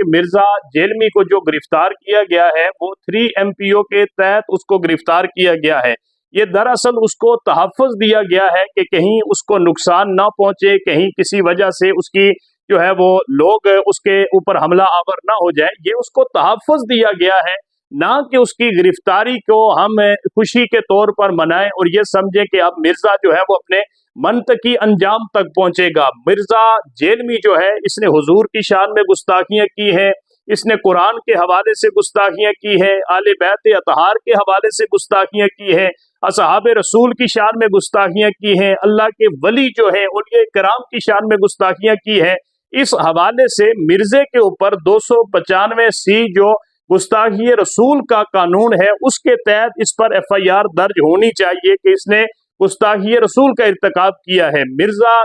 مرزا جیلمی کو جو گرفتار کیا گیا ہے وہ 3 MPO کے تحت اس کو گرفتار کیا گیا ہے۔ یہ دراصل اس کو تحفظ دیا گیا ہے کہ کہیں اس کو نقصان نہ پہنچے، کہیں کسی وجہ سے اس کی جو ہے وہ لوگ اس کے اوپر حملہ آور نہ ہو جائے، یہ اس کو تحفظ دیا گیا ہے، نہ کہ اس کی گرفتاری کو ہم خوشی کے طور پر منائیں اور یہ سمجھیں کہ اب مرزا جو ہے وہ اپنے منطقی انجام تک پہنچے گا۔ مرزا جیلمی جو ہے اس نے حضور کی شان میں گستاخیاں کی ہیں، اس نے قرآن کے حوالے سے گستاخیاں کی ہیں، آل بیت اطہار کے حوالے سے گستاخیاں کی ہیں، اصحاب رسول کی شان میں گستاخیاں کی ہیں، اللہ کے ولی جو ہیں اولیاء کرام کی شان میں گستاخیاں کی ہیں۔ اس حوالے سے مرزے کے اوپر 295C جو گستاخی رسول کا قانون ہے اس کے تحت اس پر FIR درج ہونی چاہیے کہ اس نے گستاخی رسول کا ارتکاب کیا ہے۔ مرزا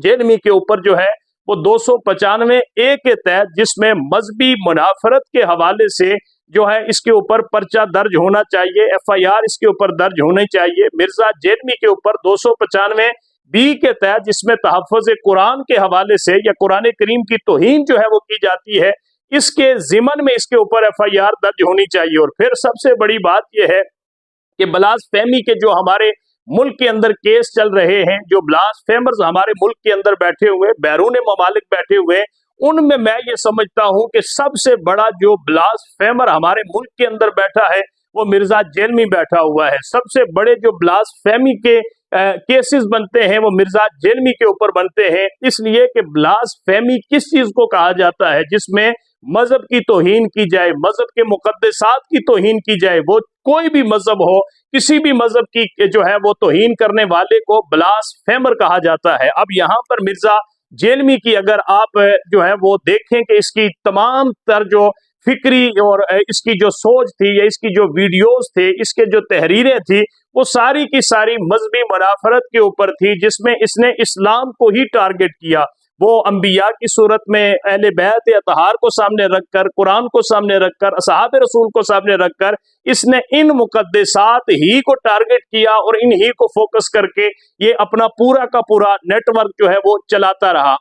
جیلمی کے اوپر جو ہے وہ 295A کے تحت جس میں مذہبی منافرت کے حوالے سے جو ہے اس کے اوپر پرچہ درج ہونا چاہیے، FIR اس کے اوپر درج ہونی چاہیے۔ مرزا جیلمی کے اوپر 295B کے تحت جس میں تحفظ قرآن کے حوالے سے یا قرآن کریم کی توہین جو ہے وہ کی جاتی ہے، اس کے ضمن میں اس کے اوپر FIR درج ہونی چاہیے۔ اور پھر سب سے بڑی بات یہ ہے کہ بلاسفیمی کے جو ہمارے ملک کے اندر کیس چل رہے ہیں، جو بلاسفیمرز ہمارے ملک کے اندر بیٹھے ہوئے، بیرون ممالک بیٹھے ہوئے، ان میں یہ سمجھتا ہوں کہ سب سے بڑا جو بلاسفیمر ہمارے ملک کے اندر بیٹھا ہے وہ مرزا جیلمی بیٹھا ہوا ہے۔ سب سے بڑے جو بلاسفیمی کے کیسز بنتے ہیں وہ مرزا جیلمی کے اوپر بنتے ہیں، اس لیے کہ بلاسفیمی کس چیز کو کہا جاتا ہے جس میں مذہب کی توہین کی جائے، مذہب کے مقدسات کی توہین کی جائے، وہ کوئی بھی مذہب ہو، کسی بھی مذہب کی جو ہے وہ توہین کرنے والے کو بلاسفیمر کہا جاتا ہے۔ اب یہاں پر مرزا جیلمی کی اگر آپ جو ہے وہ دیکھیں کہ اس کی تمام تر جو فکری اور اس کی جو سوچ تھی یا اس کی جو ویڈیوز تھے، اس کے جو تحریریں تھی، وہ ساری کی ساری مذہبی منافرت کے اوپر تھی، جس میں اس نے اسلام کو ہی ٹارگٹ کیا۔ وہ انبیاء کی صورت میں اہل بیت اطہار کو سامنے رکھ کر، قرآن کو سامنے رکھ کر، اصحاب رسول کو سامنے رکھ کر اس نے ان مقدسات ہی کو ٹارگٹ کیا اور ان ہی کو فوکس کر کے یہ اپنا پورا کا پورا نیٹ ورک جو ہے وہ چلاتا رہا۔